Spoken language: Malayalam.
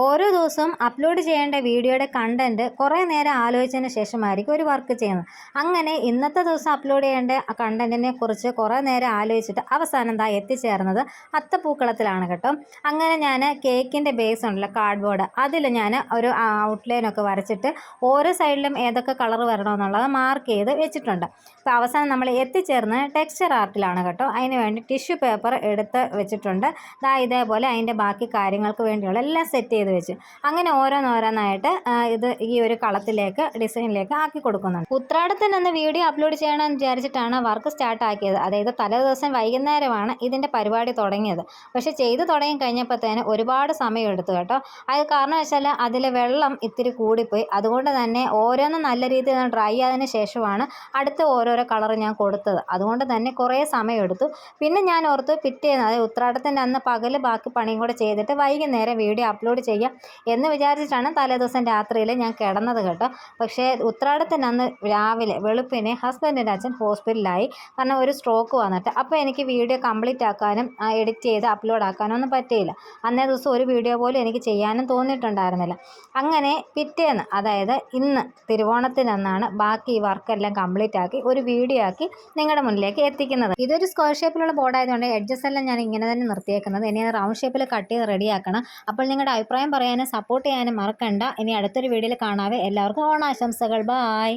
ഓരോ ദിവസവും അപ്ലോഡ് ചെയ്യേണ്ട വീഡിയോയുടെ കണ്ടൻറ്റ് കുറേ നേരം ആലോചിച്ചതിന് ശേഷമായിരിക്കും ഒരു വർക്ക് ചെയ്യുന്നത്. അങ്ങനെ ഇന്നത്തെ ദിവസം അപ്ലോഡ് ചെയ്യേണ്ട കണ്ടൻറ്റിനെ കുറിച്ച് കുറേ നേരം ആലോചിച്ചിട്ട് അവസാനം എത്തിച്ചേർന്നത് അത്തപ്പൂക്കളത്തിലാണ് കേട്ടോ. അങ്ങനെ ഞാൻ കേക്കിൻ്റെ ബേസ് ഉണ്ടല്ലോ, കാർഡ്ബോർഡ്, അതിൽ ഞാൻ ഒരു ഔട്ട്ലൈനൊക്കെ വരച്ചിട്ട് ഓരോ സൈഡിലും ഏതൊക്കെ കളർ വരണമെന്നുള്ളത് മാർക്ക് ചെയ്ത് വെച്ചിട്ടുണ്ട്. അപ്പോൾ അവസാനം നമ്മൾ എത്തിച്ചേർന്നത് ടെക്സ്ചർ ആർട്ടിലാണ് കേട്ടോ. അതിന് വേണ്ടി ടിഷ്യൂ പേപ്പർ എടുത്ത് വെച്ചിട്ടുണ്ട്. ഇതേപോലെ അതിൻ്റെ ബാക്കി കാര്യങ്ങൾക്ക് വേണ്ടിയുള്ള എല്ലാം സെറ്റ് ചെയ്ത് വെച്ചു. അങ്ങനെ ഓരോന്നോരോന്നായിട്ട് ഇത് ഈ ഒരു കളത്തിലേക്ക് ഡിസൈനിലേക്ക് ആക്കി കൊടുക്കുന്നുണ്ട്. ഉത്രാടത്തിനന്ന് വീഡിയോ അപ്ലോഡ് ചെയ്യണമെന്ന് വിചാരിച്ചിട്ടാണ് വർക്ക് സ്റ്റാർട്ട് ആക്കിയത്. അതായത് തലേ ദിവസം വൈകുന്നേരമാണ് ഇതിൻ്റെ പരിപാടി തുടങ്ങിയത്. പക്ഷെ ചെയ്ത് തുടങ്ങി കഴിഞ്ഞപ്പോഴത്തേന് ഒരുപാട് സമയം എടുത്തു കേട്ടോ. അത് കാരണം വെച്ചാൽ അതിൽ വെള്ളം ഇത്തിരി കൂടിപ്പോയി. അതുകൊണ്ട് തന്നെ ഓരോന്നും നല്ല രീതിയിൽ ഡ്രൈ ആയതിനു ശേഷമാണ് അടുത്ത ഓരോരോ കളർ ഞാൻ കൊടുത്തത്. അതുകൊണ്ട് തന്നെ കുറേ സമയം എടുത്തു. പിന്നെ ഞാൻ ഓർത്ത് പിറ്റേന്ന്, അതായത് ഉത്രാടത്തിൻ്റെ അന്ന് പകൽ ബാക്കി പണിയും കൂടെ ചെയ്തിട്ട് വൈകുന്നേരം വീഡിയോ അപ്ലോഡ് ചെയ്യാം എന്ന് വിചാരിച്ചിട്ടാണ് തലേദിവസം രാത്രിയിൽ ഞാൻ കിടന്നത് കേട്ടോ. പക്ഷേ ഉത്രാടത്തിൻ്റെ അന്ന് രാവിലെ വെളുപ്പിനെ ഹസ്ബൻഡിൻ്റെ അച്ഛൻ ഹോസ്പിറ്റലിലായി. കാരണം ഒരു സ്ട്രോക്ക് വന്നിട്ട്. അപ്പോൾ എനിക്ക് വീഡിയോ കംപ്ലീറ്റ് ആക്കാനും എഡിറ്റ് ചെയ്ത് അപ്ലോഡ് ആക്കാനും ഒന്നും പറ്റിയില്ല. അന്നേ ദിവസം ഒരു വീഡിയോ പോലും എനിക്ക് ചെയ്യാനും തോന്നിയിട്ടുണ്ടായിരുന്നില്ല. അങ്ങനെ പിറ്റേന്ന്, അതായത് ഇന്ന് തിരുവോണത്തിനന്നാണ് ബാക്കി ഈ വർക്കെല്ലാം കംപ്ലീറ്റ് ആക്കി ഒരു വീഡിയോ ആക്കി നിങ്ങളുടെ മുന്നിലേക്ക് എത്തിക്കുന്നത്. ഇതൊരു സ്ക്വയർ ഷേപ്പിലുള്ള ബോർഡ് ആയതുകൊണ്ട് എഡ്ജസ് എല്ലാം ഞാൻ ഇങ്ങനെ തന്നെ നിർത്തിയേക്കുന്നത്. ഇനി റൗണ്ട് ഷേപ്പിൽ കട്ട് ചെയ്ത് റെഡിയാക്കണം. അപ്പോൾ നിങ്ങളുടെ അഭിപ്രായം പറയാനും സപ്പോർട്ട് ചെയ്യാനും മറക്കണ്ട. ഇനി അടുത്തൊരു വീഡിയോയിൽ കാണാവേ. എല്ലാവർക്കും ഓണാശംസകൾ. ബായ്.